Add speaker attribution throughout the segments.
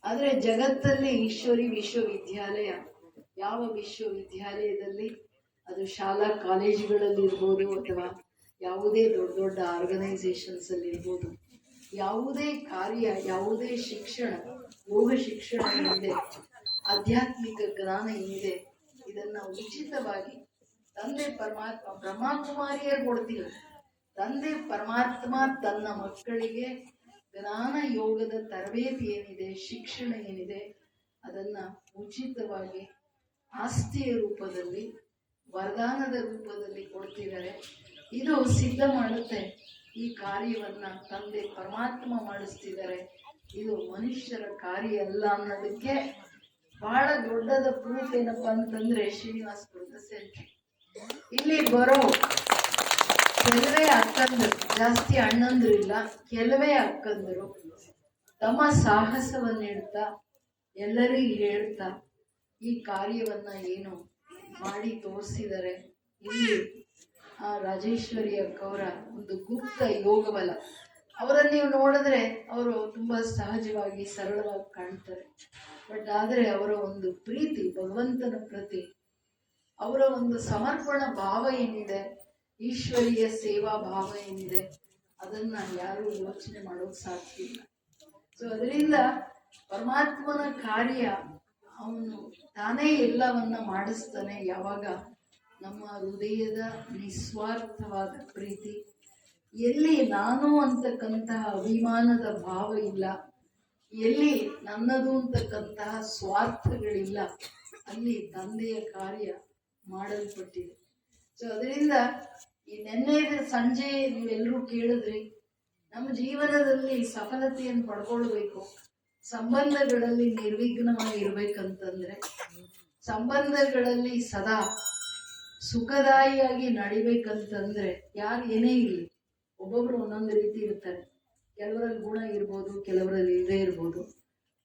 Speaker 1: ಆದರೆ ಜಗತ್ತಲ್ಲಿ ಈಶ್ವರಿ ವಿಶ್ವವಿದ್ಯಾಲಯ, ಯಾವ ವಿಶ್ವವಿದ್ಯಾಲಯದಲ್ಲಿ ಅದು ಶಾಲಾ ಕಾಲೇಜುಗಳಲ್ಲಿ ಇರ್ಬೋದು ಅಥವಾ ಯಾವುದೇ ದೊಡ್ಡ ದೊಡ್ಡ ಆರ್ಗನೈಸೇಷನ್ಸ್ ಅಲ್ಲಿ ಇರ್ಬೋದು, ಯಾವುದೇ ಕಾರ್ಯ, ಯಾವುದೇ ಶಿಕ್ಷಣ, ಯೋಗ ಶಿಕ್ಷಣ ಏನಿದೆ, ಆಧ್ಯಾತ್ಮಿಕ ಜ್ಞಾನ ಏನಿದೆ, ಇದನ್ನ ಉಚಿತವಾಗಿ ತಂದೆ ಪರಮಾತ್ಮ, ಬ್ರಹ್ಮಕುಮಾರಿಯರು ಕೊಡ್ತಿಲ್ಲ, ತಂದೆ ಪರಮಾತ್ಮ ತನ್ನ ಮಕ್ಕಳಿಗೆ ಜ್ಞಾನ ಯೋಗದ ತರಬೇತಿ ಏನಿದೆ, ಶಿಕ್ಷಣ ಏನಿದೆ, ಅದನ್ನ ಉಚಿತವಾಗಿ ಆಸ್ತಿಯ ರೂಪದಲ್ಲಿ, ವರದಾನದ ರೂಪದಲ್ಲಿ ಕೊಡ್ತಿದ್ದಾರೆ. ಇದು ಸಿದ್ಧ ಮಾಡುತ್ತೆ ಈ ಕಾರ್ಯವನ್ನ ತಂದೆ ಪರಮಾತ್ಮ ಮಾಡಿಸ್ತಿದ್ದಾರೆ. ಇದು ಮನುಷ್ಯರ ಕಾರ್ಯ ಅಲ್ಲ ಅನ್ನೋದಕ್ಕೆ ಬಹಳ ದೊಡ್ಡದ ಪ್ರೂಫ್ ಏನಪ್ಪಾ ಅಂತಂದ್ರೆ ಶ್ರೀನಿವಾಸಪುರದ ಸೆಂಟ್ರಿ. ಇಲ್ಲಿ ಬರೋ ಕೆಲವೇ ಅಕ್ಕಂದರು, ಜಾಸ್ತಿ ಅಣ್ಣಂದ್ರು ಇಲ್ಲ, ಕೆಲವೇ ಅಕ್ಕಂದರು ತಮ್ಮ ಸಾಹಸವನ್ನಿಡ್ತಾ ಎಲ್ಲರಿಗೂ ಹೇಳ್ತಾ ಈ ಕಾರ್ಯವನ್ನ ಏನು ಮಾಡಿ ತೋರಿಸಿದರೆ. ಇಲ್ಲಿ ಆ ರಾಜೇಶ್ವರಿ ಅಕ್ಕವರ ಒಂದು ಗುಪ್ತ ಯೋಗ ಬಲ, ಅವರನ್ನು ನೀವು ನೋಡಿದ್ರೆ ಅವರು ತುಂಬಾ ಸಹಜವಾಗಿ ಸರಳವಾಗಿ ಕಾಣ್ತಾರೆ. ಬಟ್ ಆದರೆ ಅವರ ಒಂದು ಪ್ರೀತಿ, ಭಗವಂತನ ಪ್ರತಿ ಅವರ ಒಂದು ಸಮರ್ಪಣ ಭಾವ ಏನಿದೆ, ಈಶ್ವರಿಯ ಸೇವಾ ಭಾವ ಏನಿದೆ, ಅದನ್ನ ಯಾರು ಯೋಚನೆ ಮಾಡೋಕ್ ಸಾಧ್ಯ ಇಲ್ಲ. ಸೊ ಅದರಿಂದ ಪರಮಾತ್ಮನ ಕಾರ್ಯ ಅವನು ತಾನೇ ಎಲ್ಲವನ್ನ ಮಾಡಿಸ್ತಾನೆ ಯಾವಾಗ ನಮ್ಮ ಹೃದಯದ ನಿಸ್ವಾರ್ಥವಾದ ಪ್ರೀತಿ, ಎಲ್ಲಿ ನಾನು ಅಂತಕ್ಕಂತಹ ಅಭಿಮಾನದ ಭಾವ ಇಲ್ಲ, ಎಲ್ಲಿ ನನ್ನದು ಅಂತಕ್ಕಂತಹ ಸ್ವಾರ್ಥಗಳಿಲ್ಲ, ಅಲ್ಲಿ ತಂದೆಯ ಕಾರ್ಯ ಮಾಡಲ್ಪಟ್ಟಿದೆ. ಸೊ ಅದರಿಂದ ಈ ನೆನ್ನೆ ಸಂಜೆ ನೀವೆಲ್ಲರೂ ಕೇಳಿದ್ರಿ, ನಮ್ಮ ಜೀವನದಲ್ಲಿ ಸಫಲತೆಯನ್ನು ಪಡ್ಕೊಳ್ಬೇಕು, ಸಂಬಂಧಗಳಲ್ಲಿ ನಿರ್ವಿಘ್ನವಾಗಿ ಇರ್ಬೇಕಂತಂದ್ರೆ, ಸಂಬಂಧಗಳಲ್ಲಿ ಸದಾ ಸುಖದಾಯಿಯಾಗಿ ನಡಿಬೇಕಂತಂದ್ರೆ, ಯಾರು ಏನೇ ಇರಲಿ, ಒಬ್ಬೊಬ್ರು ಒಂದೊಂದು ರೀತಿ ಇರ್ತಾರೆ. ಕೆಲವರಲ್ಲಿ ಗುಣ ಇರ್ಬೋದು, ಕೆಲವರಲ್ಲಿ ಇಲ್ಲದೆ ಇರ್ಬೋದು,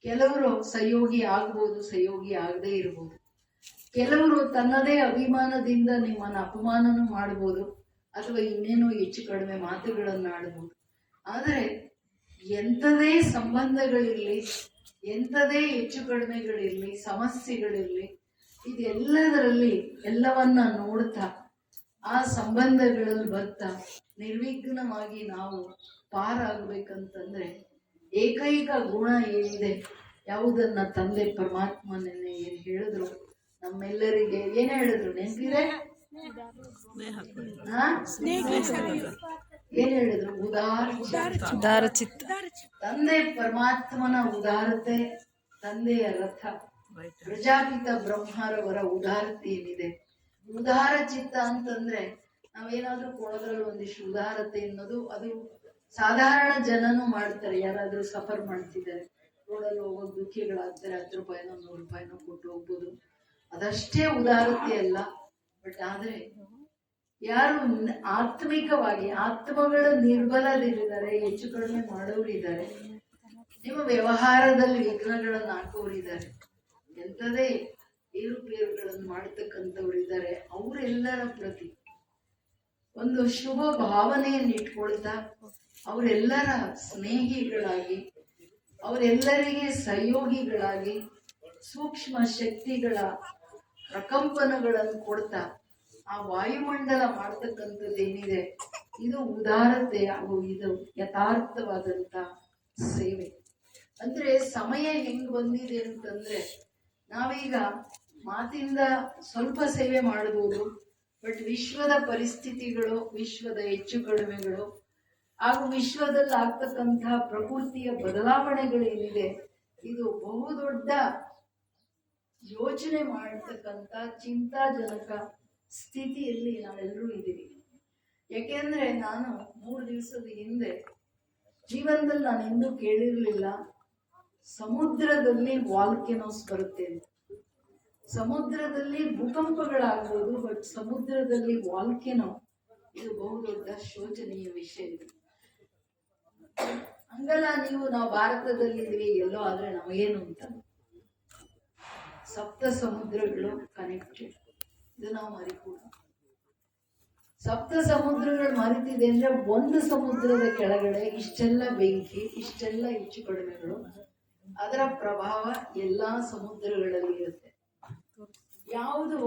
Speaker 1: ಕೆಲವರು ಸಹಯೋಗಿ ಆಗ್ಬೋದು, ಸಹಯೋಗಿ ಆಗದೆ ಇರ್ಬೋದು, ಕೆಲವರು ತನ್ನದೇ ಅಭಿಮಾನದಿಂದ ನಿಮ್ಮನ್ನು ಅಪಮಾನನೂ ಮಾಡ್ಬೋದು ಅಥವಾ ಇನ್ನೇನೋ ಹೆಚ್ಚು ಕಡಿಮೆ ಮಾತುಗಳನ್ನು ಆಡ್ಬೋದು. ಆದರೆ ಎಂಥದೇ ಸಂಬಂಧಗಳಿರಲಿ, ಎಂಥದೇ ಹೆಚ್ಚು ಕಡಿಮೆಗಳಿರಲಿ, ಸಮಸ್ಯೆಗಳಿರಲಿ, ಇದೆಲ್ಲದರಲ್ಲಿ ಎಲ್ಲವನ್ನ ನೋಡ್ತಾ ಆ ಸಂಬಂಧಗಳಲ್ಲಿ ಬರ್ತಾ ನಿರ್ವಿಘ್ನವಾಗಿ ನಾವು ಪಾರಾಗಬೇಕಂತಂದ್ರೆ ಏಕೈಕ ಗುಣ ಏನಿದೆ, ಯಾವುದನ್ನ ತಂದೆ ಪರಮಾತ್ಮ ನೆನ್ನೆ ಏನ್ ಹೇಳಿದ್ರು, ನಮ್ಮೆಲ್ಲರಿಗೆ ಏನ್ ಹೇಳಿದ್ರು ನೆನಪಿದೆ? ಏನ್ ಹೇಳಿದ್ರು? ಉದಾರ ಚಿತ್ತ. ತಂದೆ ಪರಮಾತ್ಮನ ಉದಾರತೆ, ತಂದೆಯ ರಥ, ಪ್ರಜಾಪಿತ ಬ್ರಹ್ಮರವರ ಉದಾರತೆ ಏನಿದೆ, ಉದಾರ ಚಿತ್ತ ಅಂತಂದ್ರೆ ನಾವೇನಾದ್ರೂ ಕೊಡೋದ್ರಲ್ಲಿ ಒಂದಿಷ್ಟು ಉದಾರತೆ ಅನ್ನೋದು ಅದು ಸಾಧಾರಣ ಜನನು ಮಾಡ್ತಾರೆ. ಯಾರಾದ್ರೂ ಸಫರ್ ಮಾಡ್ತಿದ್ದಾರೆ, ರೋಡಲ್ಲಿ ಹೋಗೋದು ದುಃಖಿಗಳಾಗ್ತಾರೆ, 10 ರೂಪಾಯಿನೋ 100 ರೂಪಾಯಿನೋ ಕೊಟ್ಟು ಹೋಗ್ಬೋದು, ಅದಷ್ಟೇ ಉದಾರತೆ ಅಲ್ಲ. ಬಟ್ ಆದ್ರೆ ಯಾರು ಆತ್ಮಿಕವಾಗಿ ಆತ್ಮಗಳ ನಿರ್ಬಲರಿದ್ದಾರೆ, ಹೆಚ್ಚು ಕಡಿಮೆ ಮಾಡೋರಿದ್ದಾರೆ, ನಿಮ್ಮ ವ್ಯವಹಾರದಲ್ಲಿ ವಿಘ್ನಗಳನ್ನು ಹಾಕೋರಿದ್ದಾರೆ, ಎಂಥದೇ ಏರುಪೇರುಗಳನ್ನು ಮಾಡ್ತಕ್ಕಂಥವ್ರಿದ್ದಾರೆ, ಅವರೆಲ್ಲರ ಪ್ರತಿ ಒಂದು ಶುಭ ಭಾವನೆಯನ್ನು ಇಟ್ಕೊಳ್ತಾ ಅವರೆಲ್ಲರ ಸ್ನೇಹಿಗಳಾಗಿ, ಅವರೆಲ್ಲರಿಗೆ ಸಹಯೋಗಿಗಳಾಗಿ, ಸೂಕ್ಷ್ಮ ಶಕ್ತಿಗಳ ಪ್ರಕಂಪನಗಳನ್ನು ಕೊಡ್ತಾ ಆ ವಾಯುಮಂಡಲ ಮಾಡ್ತಕ್ಕಂಥದ್ದೇನಿದೆ, ಇದು ಉದಾರತೆ ಹಾಗೂ ಇದು ಯಥಾರ್ಥವಾದಂತ ಸೇವೆ. ಅಂದ್ರೆ ಸಮಯ ಹೆಂಗ್ ಬಂದಿದೆ ಅಂತಂದ್ರೆ, ನಾವೀಗ ಮಾತಿಂದ ಸ್ವಲ್ಪ ಸೇವೆ ಮಾಡಬಹುದು, ಬಟ್ ವಿಶ್ವದ ಪರಿಸ್ಥಿತಿಗಳು, ವಿಶ್ವದ ಹೆಚ್ಚು ಕಡಿಮೆಗಳು ಹಾಗೂ ವಿಶ್ವದಲ್ಲಿ ಆಗ್ತಕ್ಕಂತಹ ಪ್ರಕೃತಿಯ ಬದಲಾವಣೆಗಳೇನಿದೆ, ಇದು ಬಹುದೊಡ್ಡ ಯೋಚನೆ ಮಾಡತಕ್ಕಂಥ ಚಿಂತಾಜನಕ ಸ್ಥಿತಿಯಲ್ಲಿ ನಾವೆಲ್ಲರೂ ಇದ್ದೀವಿ. ಯಾಕೆಂದ್ರೆ ನಾನು 3 ದಿವಸದ ಹಿಂದೆ ಜೀವನದಲ್ಲಿ ನಾನು ಎಂದೂ ಕೇಳಿರ್ಲಿಲ್ಲ ಸಮುದ್ರದಲ್ಲಿ ವಾಲ್ಕೆನೋಸ್ ಬರುತ್ತೆ ಅಂತ. ಸಮುದ್ರದಲ್ಲಿ ಭೂಕಂಪಗಳಾಗ್ಬೋದು, ಬಟ್ ಸಮುದ್ರದಲ್ಲಿ ವಾಲ್ಕೆನೋ ಇದು ಬಹುದೊಡ್ಡ ಶೋಚನೀಯ ವಿಷಯ ಇದೆ. ಹಂಗಲ್ಲ, ನಾವು ಭಾರತದಲ್ಲಿದ್ದೀವಿ ಎಲ್ಲೋ, ಆದ್ರೆ ನಮಗೇನು ಅಂತ, ಸಪ್ತ ಸಮುದ್ರಗಳು ಕನೆಕ್ಟೆಡ್, ಇದು ನಾವು ಮರಿಕೂಡ. ಸಪ್ತ ಸಮುದ್ರಗಳು ಮರಿತಿದೆ ಅಂದ್ರೆ ಒಂದು ಸಮುದ್ರದ ಕೆಳಗಡೆ ಇಷ್ಟೆಲ್ಲ ಬೆಂಕಿ, ಇಷ್ಟೆಲ್ಲ ಹೆಚ್ಚು ಕಡಿಮೆಗಳು, ಅದರ ಪ್ರಭಾವ ಎಲ್ಲಾ ಸಮುದ್ರಗಳಲ್ಲಿ ಇರುತ್ತೆ. ಯಾವುದು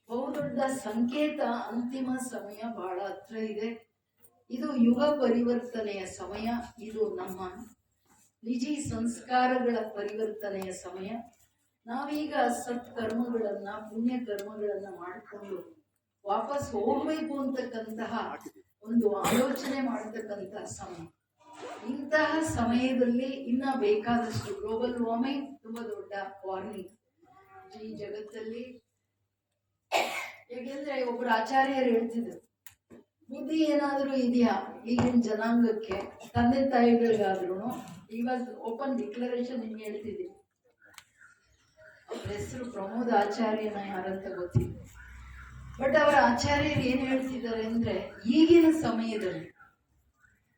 Speaker 1: ಬಹುದೊಡ್ಡ ಸಂಕೇತ, ಅಂತಿಮ ಸಮಯ ಬಹಳ ಹತ್ರ ಇದೆ. ಇದು ಯುಗ ಪರಿವರ್ತನೆಯ ಸಮಯ. ಇದು ನಮ್ಮ ನಿಜಿ ಸಂಸ್ಕಾರಗಳ ಪರಿವರ್ತನೆಯ ಸಮಯ. ನಾವೀಗ ಸತ್ಕರ್ಮಗಳನ್ನ, ಪುಣ್ಯ ಕರ್ಮಗಳನ್ನ ಮಾಡಿಕೊಂಡು ವಾಪಸ್ ಹೋಗ್ಬೇಕು ಅಂತಕ್ಕಂತಹ ಒಂದು ಆಲೋಚನೆ ಮಾಡತಕ್ಕಂತಹ ಸಮಯ. ಇಂತಹ ಸಮಯದಲ್ಲಿ ಇನ್ನ ಬೇಕಾದಷ್ಟು ಗ್ಲೋಬಲ್ ವಾರ್ಮಿಂಗ್ ತುಂಬಾ ದೊಡ್ಡ ವಾರ್ನಿಂಗ್ ಈ ಜಗತ್ತಲ್ಲಿ. ಯಾಕೆಂದ್ರೆ ಒಬ್ರು ಆಚಾರ್ಯರು ಹೇಳ್ತಿದ್ರು, ಬುದ್ಧಿ ಏನಾದ್ರೂ ಇದೆಯಾ ಈಗಿನ ಜನಾಂಗಕ್ಕೆ, ತಂದೆ ತಾಯಿಗಳಿಗಾದ್ರೂ. ಇವಾಗ ಓಪನ್ ಡಿಕ್ಲರೇಷನ್ ನಿಮ್ಗೆ ಹೇಳ್ತಿದ್ದೀನಿ. ಅವ್ರ ಹೆಸರು ಪ್ರಮೋದ್ ಆಚಾರ್ಯನ ಯಾರಂತ ಗೊತ್ತಿಲ್ಲ. ಬಟ್ ಅವರ ಆಚಾರ್ಯರು ಏನ್ ಹೇಳ್ತಿದ್ದಾರೆ ಅಂದ್ರೆ, ಈಗಿನ ಸಮಯದಲ್ಲಿ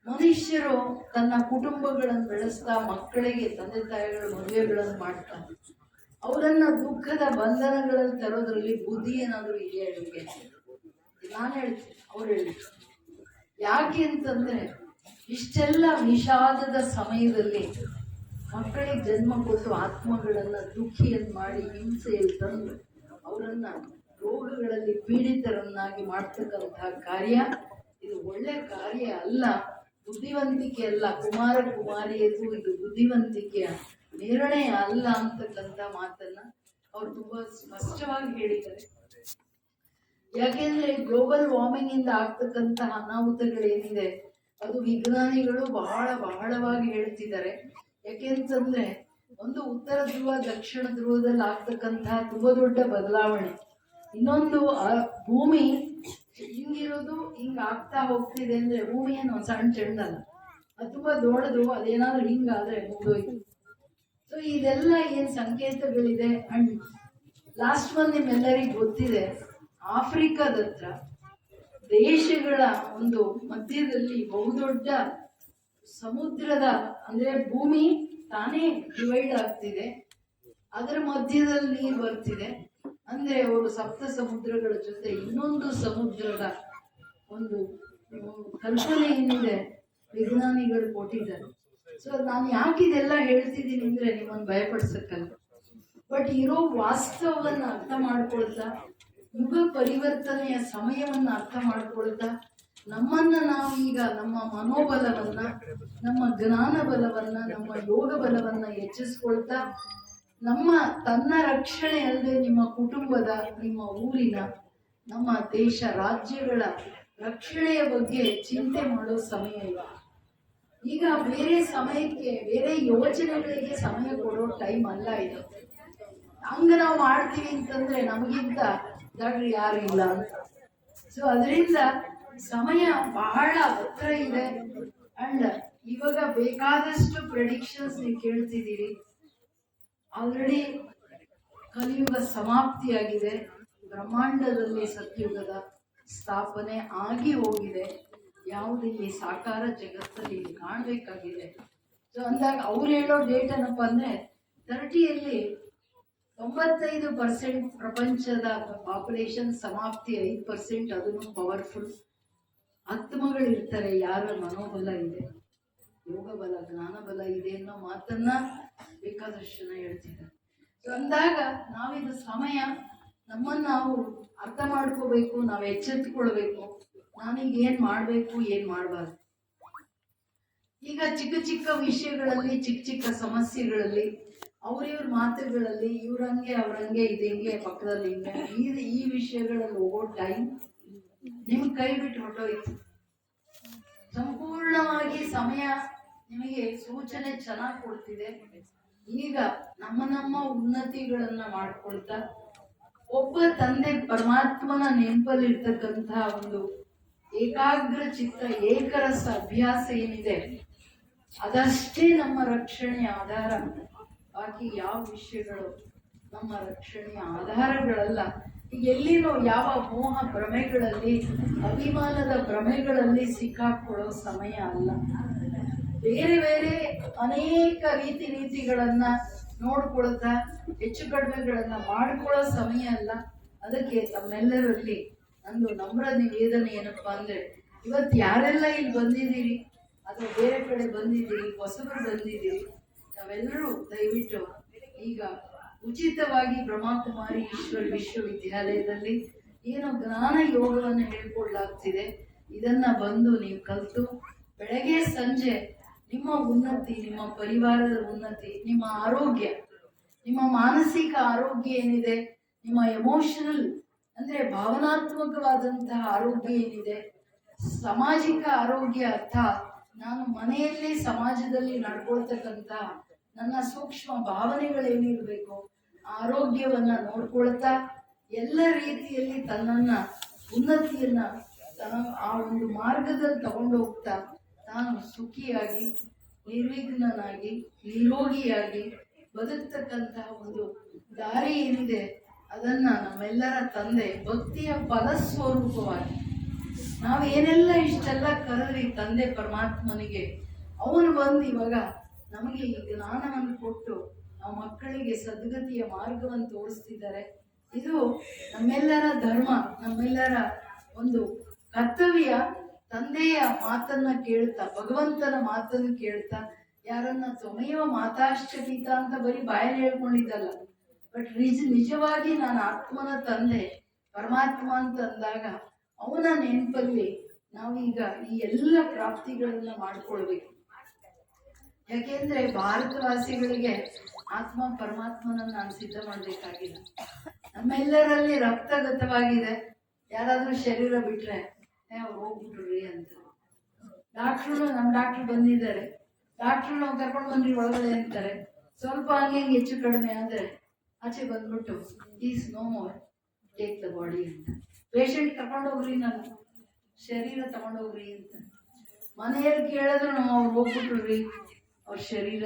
Speaker 1: ಮನುಷ್ಯರು ತನ್ನ ಕುಟುಂಬಗಳನ್ನು ಬೆಳೆಸ್ತಾ, ಮಕ್ಕಳಿಗೆ ತಂದೆ ತಾಯಿಗಳ ಮದುವೆಗಳನ್ನು ಮಾಡ್ತಾ, ಅವರನ್ನ ದುಃಖದ ಬಂಧನಗಳಲ್ಲಿ ತರೋದ್ರಲ್ಲಿ ಬುದ್ಧಿ ಏನಾದ್ರು ಇದೆಯಾ ಇವರಿಗೆ? ನಾನು ಹೇಳ್ತೀನಿ, ಅವ್ರು ಹೇಳ್ತೀನಿ. ಯಾಕೆ ಅಂತಂದ್ರೆ, ಇಷ್ಟೆಲ್ಲ ವಿಷಾದದ ಸಮಯದಲ್ಲಿ ಮಕ್ಕಳಿಗೆ ಜನ್ಮ ಕೊಟ್ಟು ಆತ್ಮಗಳನ್ನ ದುಃಖಿಯನ್ನು ಮಾಡಿ ಹಿಂಸೆಯಲ್ಲಿ ತಂದು ಅವರನ್ನ ರೋಗಗಳಲ್ಲಿ ಪೀಡಿತರನ್ನಾಗಿ ಮಾಡ್ತಕ್ಕಂತಹ ಕಾರ್ಯ ಇದು ಒಳ್ಳೆ ಕಾರ್ಯ ಅಲ್ಲ, ಬುದ್ಧಿವಂತಿಕೆ ಅಲ್ಲ. ಕುಮಾರ ಕುಮಾರಿಯರಿಗೂ ಇದು ಬುದ್ಧಿವಂತಿಕೆಯ ನಿರ್ಣಯ ಅಲ್ಲ ಅಂತಕ್ಕಂಥ ಮಾತನ್ನ ಅವ್ರು ತುಂಬಾ ಸ್ಪಷ್ಟವಾಗಿ ಹೇಳಿದ್ದಾರೆ. ಯಾಕೆಂದ್ರೆ ಗ್ಲೋಬಲ್ ವಾರ್ಮಿಂಗ್ ಇಂದ ಆಗ್ತಕ್ಕಂತಹ ಅನಾಹುತಗಳೇನಿದೆ ಅದು ವಿಜ್ಞಾನಿಗಳು ಬಹಳವಾಗಿ ಹೇಳ್ತಿದ್ದಾರೆ. ಯಾಕೆಂತಂದ್ರೆ, ಒಂದು ಉತ್ತರ ಧ್ರುವ ದಕ್ಷಿಣ ಧ್ರುವದಲ್ಲಿ ಆಗ್ತಕ್ಕಂತಹ ತುಂಬಾ ದೊಡ್ಡ ಬದಲಾವಣೆ. ಇನ್ನೊಂದು ಭೂಮಿ ಹಿಂಗಿರೋದು ಹಿಂಗ ಆಗ್ತಾ ಹೋಗ್ತಿದೆ ಅಂದ್ರೆ, ಭೂಮಿ ಏನು ಸಣ್ಣ ಚೆಂಡಲ್ಲ, ಅದು ತುಂಬಾ ದೊಡ್ಡದು. ಅದೇನಾದ್ರೂ ಹಿಂಗಾದ್ರೆ ಮುಗಿದೋಯ್ತು. ಸೊ ಇದೆಲ್ಲ ಏನ್ ಸಂಕೇತಗಳಿದೆ. ಅಂಡ್ ಲಾಸ್ಟ್ ಒನ್ ನಿಮ್ಮೆಲ್ಲರಿಗೂ ಗೊತ್ತಿದೆ, ಆಫ್ರಿಕಾದ ಹತ್ರ ದೇಶಗಳ ಒಂದು ಮಧ್ಯದಲ್ಲಿ ಬಹುದೊಡ್ಡ ಸಮುದ್ರದ, ಅಂದ್ರೆ ಭೂಮಿ ತಾನೇ ಡಿವೈಡ್ ಆಗ್ತಿದೆ, ಅದರ ಮಧ್ಯದಲ್ಲಿ ನೀರು ಬರ್ತಿದೆ. ಅಂದ್ರೆ ಅವರು ಸಪ್ತ ಸಮುದ್ರಗಳ ಜೊತೆ ಇನ್ನೊಂದು ಸಮುದ್ರದ ಒಂದು ಕಲ್ಪನೆ ಏನಿದೆ ವಿಜ್ಞಾನಿಗಳು ಕೊಟ್ಟಿದ್ದಾರೆ. ಸೊ ನಾನು ಯಾಕೆ ಇದೆಲ್ಲ ಹೇಳ್ತಿದ್ದೀನಿ ಅಂದ್ರೆ, ನಿಮ್ಮನ್ನು ಭಯಪಡಿಸಕ್ಕಲ್ಲ, ಬಟ್ ಇರೋ ವಾಸ್ತವವನ್ನ ಅರ್ಥ ಮಾಡ್ಕೊಳ್ತಾ, ಯುಗ ಪರಿವರ್ತನೆಯ ಸಮಯವನ್ನ ಅರ್ಥ ಮಾಡ್ಕೊಳ್ತಾ, ನಮ್ಮನ್ನ ನಾವೀಗ ನಮ್ಮ ಮನೋಬಲವನ್ನ, ನಮ್ಮ ಜ್ಞಾನ ಬಲವನ್ನ, ನಮ್ಮ ಯೋಗ ಬಲವನ್ನ ಹೆಚ್ಚಿಸ್ಕೊಳ್ತಾ, ನಮ್ಮ ತನ್ನ ರಕ್ಷಣೆ ಅಲ್ಲದೆ ನಿಮ್ಮ ಕುಟುಂಬದ, ನಿಮ್ಮ ಊರಿನ, ನಮ್ಮ ದೇಶ ರಾಜ್ಯಗಳ ರಕ್ಷಣೆಯ ಬಗ್ಗೆ ಚಿಂತೆ ಮಾಡೋ ಸಮಯ ಇಲ್ಲ. ಈಗ ಬೇರೆ ಸಮಯಕ್ಕೆ, ಬೇರೆ ಯೋಚನೆಗಳಿಗೆ ಸಮಯ ಕೊಡೋ ಟೈಮ್ ಅಲ್ಲ ಇದು. ಹಂಗ ನಾವು ಮಾಡ್ತೀವಿ ಅಂತಂದ್ರೆ ನಮಗಿಂತ ದಡ್ರು ಯಾರು ಇಲ್ಲ ಅಂತ. ಸೊ ಅದರಿಂದ ಸಮಯ ಬಹಳ ಹತ್ರ ಇದೆ. ಅಂಡ್ ಇವಾಗ ಬೇಕಾದಷ್ಟು ಪ್ರೆಡಿಕ್ಷನ್ಸ್ ನೀವು ಕೇಳ್ತಿದ್ದೀರಿ. ಆಲ್ರೆಡಿ ಕಲಿಯುಗ ಸಮಾಪ್ತಿಯಾಗಿದೆ, ಬ್ರಹ್ಮಾಂಡದಲ್ಲಿ ಸತ್ಯುಗದ ಸ್ಥಾಪನೆ ಆಗಿ ಹೋಗಿದೆ. ಯಾವುದಿಲ್ಲಿ ಸಾಕಾರ ಜಗತ್ತಲ್ಲಿ ಕಾಣಬೇಕಾಗಿದೆ. ಸೊ ಅಂದಾಗ ಅವ್ರು ಹೇಳೋ ಡೇಟ್ ಏನಪ್ಪ ಅಂದ್ರೆ, 30ಯಲ್ಲಿ 95% ಪ್ರಪಂಚದ ಪಾಪ್ಯುಲೇಷನ್ ಸಮಾಪ್ತಿ, 5% ಅದನ್ನು ಪವರ್ಫುಲ್ ಆತ್ಮಗಳಿರ್ತಾರೆ, ಯಾರ ಮನೋಬಲ ಇದೆ, ಯೋಗ ಬಲ, ಜ್ಞಾನ ಬಲ ಇದೆ ಅನ್ನೋ ಮಾತನ್ನ ಬೇಕಾದಷ್ಟು ಜನ ಹೇಳ್ತಿದ್ದಾರೆ. ಸೊ ಅಂದಾಗ ನಾವಿದು ಸಮಯ, ನಮ್ಮನ್ನು ನಾವು ಅರ್ಥ ಮಾಡ್ಕೋಬೇಕು, ನಾವು ಎಚ್ಚೆತ್ತುಕೊಳ್ಬೇಕು. ನಾನೀಗ ಏನ್ ಮಾಡ್ಬೇಕು, ಏನ್ ಮಾಡಬಾರ್ದು. ಈಗ ಚಿಕ್ಕ ಚಿಕ್ಕ ವಿಷಯಗಳಲ್ಲಿ, ಚಿಕ್ಕ ಚಿಕ್ಕ ಸಮಸ್ಯೆಗಳಲ್ಲಿ, ಅವ್ರಿವ್ರ ಮಾತುಗಳಲ್ಲಿ, ಇವ್ರಂಗೆ ಅವ್ರಂಗೆ, ಇದಂಗೆ ಪಕ್ಕದಲ್ಲಿ ಹಿಂಗೆ, ಈ ವಿಷಯಗಳಲ್ಲಿ ಹೋಗೋ ಟೈಮ್ ನಿಮ್ಗೆ ಕೈ ಬಿಟ್ಟು ಹೊರಟೋಯ್ತು. ಸಂಪೂರ್ಣವಾಗಿ ಸಮಯ ನಿಮಗೆ ಸೂಚನೆ ಚೆನ್ನಾಗಿ ಕೊಡ್ತಿದೆ. ಈಗ ನಮ್ಮ ಉನ್ನತಿಗಳನ್ನ ಮಾಡ್ಕೊಳ್ತಾ, ಒಬ್ಬ ತಂದೆ ಪರಮಾತ್ಮನ ನೆನಪಲ್ಲಿರ್ತಕ್ಕಂತಹ ಒಂದು ಏಕಾಗ್ರ ಚಿತ್ತ, ಏಕರಸ ಅಭ್ಯಾಸ ಏನಿದೆ, ಅದಷ್ಟೇ ನಮ್ಮ ರಕ್ಷಣೆಯ ಆಧಾರ. ಬಾಕಿ ಯಾವ ವಿಷಯಗಳು ನಮ್ಮ ರಕ್ಷಣೆಯ ಆಧಾರಗಳಲ್ಲ. ಈಗ ಎಲ್ಲಿನೋ ಯಾವ ಮೋಹ ಭ್ರಮೆಗಳಲ್ಲಿ, ಅಭಿಮಾನದ ಭ್ರಮೆಗಳಲ್ಲಿ ಸಿಕ್ಕಾಕೊಳ್ಳೋ ಸಮಯ ಅಲ್ಲ. ಬೇರೆ ಬೇರೆ ಅನೇಕ ರೀತಿಗಳನ್ನ ನೋಡ್ಕೊಳ್ತಾ ಹೆಚ್ಚು ಕಡಿಮೆಗಳನ್ನ ಮಾಡ್ಕೊಳ್ಳೋ ಸಮಯ ಅಲ್ಲ. ಅದಕ್ಕೆ ತಮ್ಮೆಲ್ಲರಲ್ಲಿ ನಂದು ನಮ್ರ ನಿವೇದನೆ ಏನಪ್ಪಾ ಅಂದ್ರೆ, ಇವತ್ತು ಯಾರೆಲ್ಲ ಇಲ್ಲಿ ಬಂದಿದ್ದೀರಿ ಅಥವಾ ಬೇರೆ ಕಡೆ ಬಂದಿದ್ದೀರಿ, ಹೊಸಬರು ಬಂದಿದ್ದೀರಿ, ನಾವೆಲ್ಲರೂ ದಯವಿಟ್ಟು ಈಗ ಉಚಿತವಾಗಿ ಬ್ರಹ್ಮಕುಮಾರಿ ಈಶ್ವರ ವಿಶ್ವವಿದ್ಯಾಲಯದಲ್ಲಿ ಏನು ಜ್ಞಾನ ಯೋಗವನ್ನು ಹೇಳ್ಕೊಡ್ಲಾಗ್ತಿದೆ, ಇದನ್ನ ಬಂದು ನೀವು ಕಲಿತು ಬೆಳಗ್ಗೆ ಸಂಜೆ ನಿಮ್ಮ ಉನ್ನತಿ, ನಿಮ್ಮ ಪರಿವಾರದ ಉನ್ನತಿ, ನಿಮ್ಮ ಆರೋಗ್ಯ, ನಿಮ್ಮ ಮಾನಸಿಕ ಆರೋಗ್ಯ ಏನಿದೆ, ನಿಮ್ಮ ಎಮೋಷನಲ್ ಅಂದ್ರೆ ಭಾವನಾತ್ಮಕವಾದಂತಹ ಆರೋಗ್ಯ ಏನಿದೆ, ಸಾಮಾಜಿಕ ಆರೋಗ್ಯ ಅರ್ಥಾತ್ ನಾನು ಮನೆಯಲ್ಲಿ ಸಮಾಜದಲ್ಲಿ ನಡ್ಕೊಳ್ತಕ್ಕಂಥ ನನ್ನ ಸೂಕ್ಷ್ಮ ಭಾವನೆಗಳೇನಿರ್ಬೇಕು ಆರೋಗ್ಯವನ್ನ ನೋಡ್ಕೊಳ್ತಾ ಎಲ್ಲ ರೀತಿಯಲ್ಲಿ ತನ್ನನ್ನ ಉನ್ನತಿಯನ್ನ ಆ ಒಂದು ಮಾರ್ಗದಲ್ಲಿ ತಗೊಂಡು ಹೋಗ್ತಾ ತಾನು ಸುಖಿಯಾಗಿ ನಿರ್ವಿಘ್ನನಾಗಿ ನಿರೋಗಿಯಾಗಿ ಬದುಕ್ತಕ್ಕಂತಹ ಒಂದು ದಾರಿ ಏನಿದೆ ಅದನ್ನ ನಮ್ಮೆಲ್ಲರ ತಂದೆ ಭಕ್ತಿಯ ಫಲಸ್ವರೂಪವಾಗಿ ನಾವು ಏನೆಲ್ಲ ಇಷ್ಟೆಲ್ಲ ಕರೆದ್ರಿ ತಂದೆ ಪರಮಾತ್ಮನಿಗೆ, ಅವನು ಬಂದು ಇವಾಗ ನಮಗೆ ಈ ಜ್ಞಾನವನ್ನು ಕೊಟ್ಟು ನಾವು ಮಕ್ಕಳಿಗೆ ಸದ್ಗತಿಯ ಮಾರ್ಗವನ್ನು ತೋರಿಸ್ತಿದ್ದಾರೆ. ಇದು ನಮ್ಮೆಲ್ಲರ ಧರ್ಮ, ನಮ್ಮೆಲ್ಲರ ಒಂದು ಕರ್ತವ್ಯ. ತಂದೆಯ ಮಾತನ್ನ ಕೇಳ್ತಾ, ಭಗವಂತನ ಮಾತನ್ನು ಕೇಳ್ತಾ, ಯಾರನ್ನ ತ್ವಮೇವ ಮಾತಾಶ್ಚಪೀತ ಅಂತ ಬರೀ ಬಾಯಲ್ಲಿ ಹೇಳ್ಕೊಂಡಿದ್ದಲ್ಲ, ಬಟ್ ನಿಜವಾಗಿ ನಾನು ಆತ್ಮನ ತಂದೆ ಪರಮಾತ್ಮ ಅಂತ ಅಂದಾಗ ಅವನ ನೆನಪಲ್ಲಿ ನಾವೀಗ ಈ ಎಲ್ಲ ಪ್ರಾಪ್ತಿಗಳನ್ನ ಮಾಡ್ಕೊಳ್ಬೇಕು. ಯಾಕೆಂದ್ರೆ ಭಾರತವಾಸಿಗಳಿಗೆ ಆತ್ಮ ಪರಮಾತ್ಮನ ನಾನು ಸಿದ್ಧ ಮಾಡ್ಬೇಕಾಗಿಲ್ಲ. ನಮ್ಮೆಲ್ಲರಲ್ಲಿ ರಕ್ತಗತವಾಗಿದೆ. ಯಾರಾದ್ರೂ ಶರೀರ ಬಿಟ್ರೆ ಅವ್ರು ಹೋಗ್ಬಿಟ್ರಿ ಅಂತ ನಮ್ಮ ಡಾಕ್ಟ್ರು ಬಂದಿದ್ದಾರೆ, ಡಾಕ್ಟ್ರು ನಾವು ಕರ್ಕೊಂಡು ಬಂದ್ರಿ ಒಳಗಡೆ ಅಂತಾರೆ. ಸ್ವಲ್ಪ ಹಂಗೆ ಹೆಚ್ಚು ಕಡಿಮೆ ಆದ್ರೆ ಆಚೆ ಬಂದ್ಬಿಟ್ಟು is no more, take the body ಅಂತ. ಪೇಷಂಟ್ ತಗೊಂಡೋಗ್ರಿ, ನನ್ನ ಶರೀರ ತಗೊಂಡೋಗ್ರಿ ಅಂತ ಮನೆಯಲ್ಲಿ ಕೇಳಿದ್ರು ಅವ್ರು ಹೋಗ್ಬಿಟ್ರಿ, ಅವ್ರ ಶರೀರ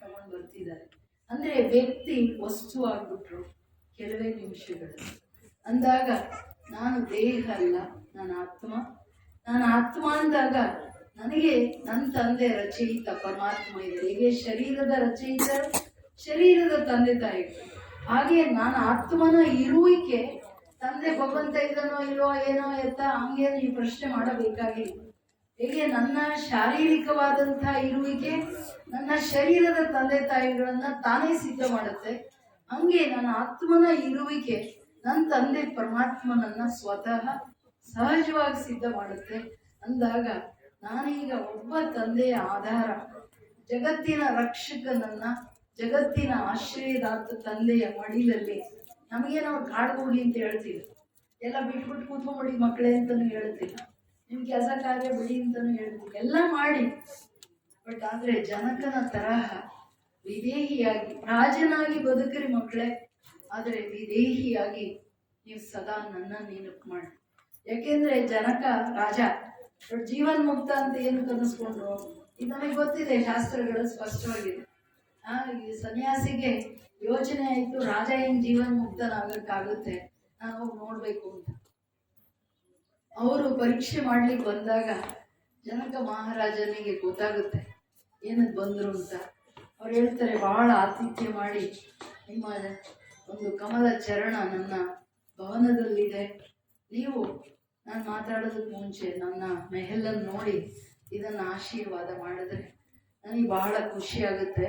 Speaker 1: ತಗೊಂಡು ಬರ್ತಿದ್ದಾರೆ. ಅಂದ್ರೆ ವ್ಯಕ್ತಿ ವಸ್ತು ಆಗ್ಬಿಟ್ರು ಕೆಲವೇ ನಿಮಿಷಗಳು ಅಂದಾಗ ನಾನು ದೇಹ ಅಲ್ಲ, ನಾನು ಆತ್ಮ. ನಾನು ಆತ್ಮ ಅಂದಾಗ ನನಗೆ ನನ್ನ ತಂದೆ ರಚಯಿತ ಪರಮಾತ್ಮ ಇದೆ. ಹೇಗೆ ಶರೀರದ ರಚಯಿತ, ಶರೀರದ ತಂದೆ ತಾಯಿ, ಹಾಗೆ ನಾನು ಆತ್ಮನ ಇರುವಿಕೆ ತಂದೆ ಭಗವಂತ ಇದನೋ ಇಲ್ಲೋ ಏನೋ ಎತ್ತ ಹಂಗೇನು ಈ ಪ್ರಶ್ನೆ ಮಾಡಬೇಕಾಗಿಲ್ಲ. ಹೇಗೆ ನನ್ನ ಶಾರೀರಿಕವಾದಂತಹ ಇರುವಿಕೆ ನನ್ನ ಶರೀರದ ತಂದೆ ತಾಯಿಗಳನ್ನ ತಾನೇ ಸಿದ್ಧ ಮಾಡುತ್ತೆ, ಹಂಗೆ ನನ್ನ ಆತ್ಮನ ಇರುವಿಕೆ ನನ್ನ ತಂದೆ ಪರಮಾತ್ಮನನ್ನ ಸ್ವತಃ ಸಹಜವಾಗಿ ಸಿದ್ಧ ಮಾಡುತ್ತೆ. ಅಂದಾಗ ನಾನೀಗ ಒಬ್ಬ ತಂದೆಯ ಆಧಾರ, ಜಗತ್ತಿನ ರಕ್ಷಕನನ್ನ, ಜಗತ್ತಿನ ಆಶ್ರಯದಾತ ತಂದೆಯ ಮಡಿಲಲ್ಲಿ ನಮಗೆ ನಾವು ಕಾಡ್ಬೋಗಿ ಅಂತ ಹೇಳ್ತೀವಿ, ಎಲ್ಲ ಬಿಟ್ಬಿಟ್ಟು ಕೂತ್ಕೊಂಡ್ಬಿಡಿ ಮಕ್ಕಳೇ ಅಂತಾನು ಹೇಳ್ತಿಲ್ಲ, ನಿಮ್ ಕೆಲಸ ಕಾರ್ಯ ಬಿಡಿ ಅಂತಾನು ಹೇಳ್ತೀವಿ, ಎಲ್ಲ ಮಾಡಿ. ಬಟ್ ಆದ್ರೆ ಜನಕನ ತರಹ ವಿದೇಹಿಯಾಗಿ ರಾಜನಾಗಿ ಬದುಕ್ರಿ ಮಕ್ಕಳೇ, ಆದರೆ ವಿದೇಹಿಯಾಗಿ ನೀವು ಸದಾ ನನ್ನ ನೆನಪು ಮಾಡಿ. ಯಾಕೆಂದ್ರೆ ಜನಕ ರಾಜ ಜೀವನ್ ಮುಕ್ತ ಅಂತ ಏನು ಕನಸ್ಕೊಂಡ್ರು, ಇದು ನಮಗೆ ಗೊತ್ತಿದೆ, ಶಾಸ್ತ್ರಗಳು ಸ್ಪಷ್ಟವಾಗಿದೆ. ಈ ಸನ್ಯಾಸಿಗೆ ಯೋಚನೆ ಆಯ್ತು, ರಾಜ ಹೆಂಗ್ ಜೀವನ್ ಮುಕ್ತನಾಗಕ್ಕಾಗುತ್ತೆ, ನಾನು ಹೋಗಿ ನೋಡ್ಬೇಕು ಅಂತ. ಅವರು ಪರೀಕ್ಷೆ ಮಾಡ್ಲಿಕ್ಕೆ ಬಂದಾಗ ಜನಕ ಮಹಾರಾಜನಿಗೆ ಗೊತ್ತಾಗುತ್ತೆ ಏನಕ್ಕೆ ಬಂದ್ರು ಅಂತ. ಅವ್ರು ಹೇಳ್ತಾರೆ, ಬಹಳ ಆತಿಥ್ಯ ಮಾಡಿ ನಿಮ್ಮ ಒಂದು ಕಮಲ ಚರಣ ನನ್ನ ಭವನದಲ್ಲಿದೆ, ನೀವು ನಾನು ಮಾತಾಡೋದಕ್ಕೆ ಮುಂಚೆ ನನ್ನ ಮೆಹಲನ್ನು ನೋಡಿ ಇದನ್ನು ಆಶೀರ್ವಾದ ಮಾಡಿದ್ರೆ ನನಗೆ ಬಹಳ ಖುಷಿ ಆಗುತ್ತೆ.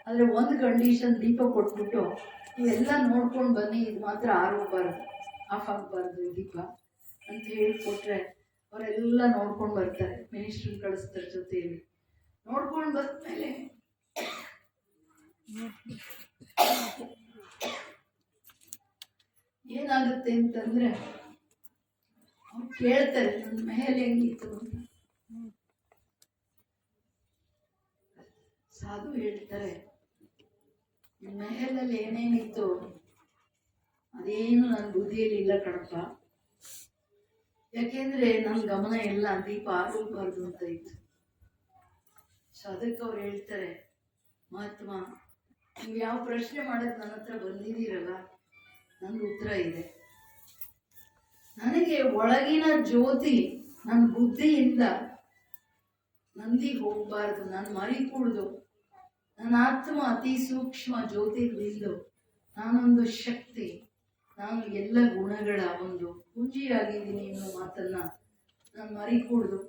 Speaker 1: ಆದರೆ ಒಂದು ಕಂಡೀಷನ್, ದೀಪ ಕೊಟ್ಬಿಟ್ಟು ನೀವೆಲ್ಲ ನೋಡ್ಕೊಂಡು ಬನ್ನಿ, ಇದು ಮಾತ್ರ ಆರೋಗ್ಬಾರ್ದು, ಆಫ್ ಆಗಬಾರ್ದು ದೀಪ ಅಂತ ಹೇಳಿಕೊಟ್ರೆ ಅವರೆಲ್ಲ ನೋಡ್ಕೊಂಡು ಬರ್ತಾರೆ. ಮಿನಿಸ್ಟ್ರ್ ಕಳಿಸ್ತಾರೆ ಜೊತೆಯಲ್ಲಿ. ನೋಡ್ಕೊಂಡು ಬಂದ್ಮೇಲೆ ಏನಾಗುತ್ತೆ ಅಂತಂದ್ರೆ ಅವ್ರು ಕೇಳ್ತಾರೆ ನನ್ನ ಮೆಹಲ್ ಹೆಂಗಿತ್ತು ಅಂತ. ಸಾಧು ಹೇಳ್ತಾರೆ, ಮೆಹಲಲ್ಲಿ ಏನೇನಿತ್ತು ಅದೇನು ನನ್ನ ಬುದ್ಧಿಯಲ್ಲಿ ಇಲ್ಲ ಕಣಪ್ಪ, ಯಾಕೆಂದ್ರೆ ನನ್ನ ಗಮನ ಎಲ್ಲ ದೀಪ ಆರೋಗ್ಬಾರ್ದು ಅಂತ ಇತ್ತು. ಸೊ ಅದಕ್ಕೆ ಅವ್ರು ಹೇಳ್ತಾರೆ, ಮಹಾತ್ಮ ನೀವು ಯಾವ ಪ್ರಶ್ನೆ ಮಾಡೋದು ನನ್ನ ಹತ್ರ ಬಂದಿದ್ದೀರಲ್ಲ, ನಂದು ಉತ್ತರ ಇದೆ. ನನಗೆ ಒಳಗಿನ ಜ್ಯೋತಿ ನನ್ನ ಬುದ್ಧಿಯಿಂದ ನಂದಿಗೆ ಹೋಗ್ಬಾರ್ದು, ನಾನು ಮರಿ ಕೂಡ್ದು, ನನ್ನ ಆತ್ಮ ಅತಿ ಸೂಕ್ಷ್ಮ ಜ್ಯೋತಿರ್ಲಿಂದು ನಾನೊಂದು ಶಕ್ತಿ, ನಾನು ಎಲ್ಲ ಗುಣಗಳ ಒಂದು ಪುಂಜಿಯಾಗಿದ್ದೀನಿ ಅನ್ನೋ ಮಾತನ್ನ ನಾನು ಮರಿ ಕೂಡ್ದು.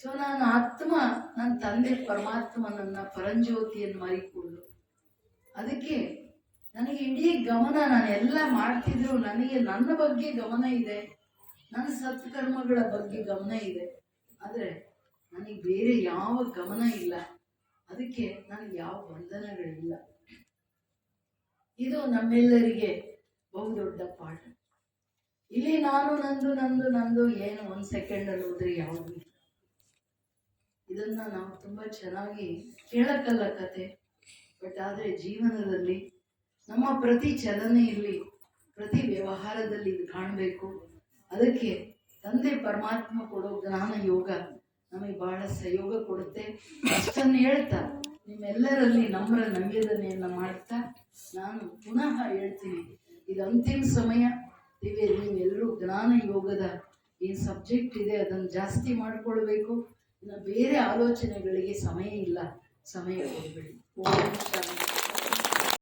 Speaker 1: ಸೊ ನಾನು ಆತ್ಮ ನನ್ನ ತಂದೆ ಪರಮಾತ್ಮನನ್ನ ಪರಂಜ್ಯೋತಿಯನ್ನು ಮರಿ ಕೂಡ್ದು. ಅದಕ್ಕೆ ನನಗೆ ಇಡೀ ಗಮನ, ನಾನು ಎಲ್ಲ ಮಾಡ್ತಿದ್ರು ನನಗೆ ನನ್ನ ಬಗ್ಗೆ ಗಮನ ಇದೆ, ನನ್ನ ಸತ್ಕರ್ಮಗಳ ಬಗ್ಗೆ ಗಮನ ಇದೆ, ಆದರೆ ನನಗೆ ಬೇರೆ ಯಾವ ಗಮನ ಇಲ್ಲ. ಅದಕ್ಕೆ ನನಗೆ ಯಾವ ಬಂಧನಗಳಿಲ್ಲ. ಇದು ನಮ್ಮೆಲ್ಲರಿಗೆ ಬಹುದೊಡ್ಡ ಪಾಠ. ಇಲ್ಲಿ ನಾನು ನಂದು ನಂದು ನಂದು ಏನು 1 ಸೆಕೆಂಡಲ್ಲಿ ಹೋದ್ರೆ ಯಾವುದು ಇಲ್ಲ. ಇದನ್ನ ನಾವು ತುಂಬಾ ಚೆನ್ನಾಗಿ ಕೇಳಕ್ಕಲ್ಲ ಕತೆ, ಬಟ್ ಆದರೆ ಜೀವನದಲ್ಲಿ ನಮ್ಮ ಪ್ರತಿ ಚಲನೆಯಲ್ಲಿ, ಪ್ರತಿ ವ್ಯವಹಾರದಲ್ಲಿ ಇದು ಕಾಣಬೇಕು. ಅದಕ್ಕೆ ತಂದೆ ಪರಮಾತ್ಮ ಕೊಡೋ ಜ್ಞಾನ ಯೋಗ ನಮಗೆ ಬಹಳ ಸಹಯೋಗ ಕೊಡುತ್ತೆ. ಅಷ್ಟನ್ನು ಹೇಳ್ತಾ ನಿಮ್ಮೆಲ್ಲರಲ್ಲಿ ನಮ್ರ ನಮ್ಯದನೆಯನ್ನು ಮಾಡ್ತಾ ನಾನು ಪುನಃ ಹೇಳ್ತೀನಿ, ಇದು ಅಂತಿಮ ಸಮಯ. ನೀವೆಲ್ಲರೂ ಜ್ಞಾನ ಯೋಗದ ಏನು ಸಬ್ಜೆಕ್ಟ್ ಇದೆ ಅದನ್ನು ಜಾಸ್ತಿ ಮಾಡಿಕೊಳ್ಬೇಕು. ಇನ್ನು ಬೇರೆ ಆಲೋಚನೆಗಳಿಗೆ ಸಮಯ ಇಲ್ಲ, ಸಮಯ ಕೊಡಬೇಡಿ. ಓಂ ಶಾಂತಿ.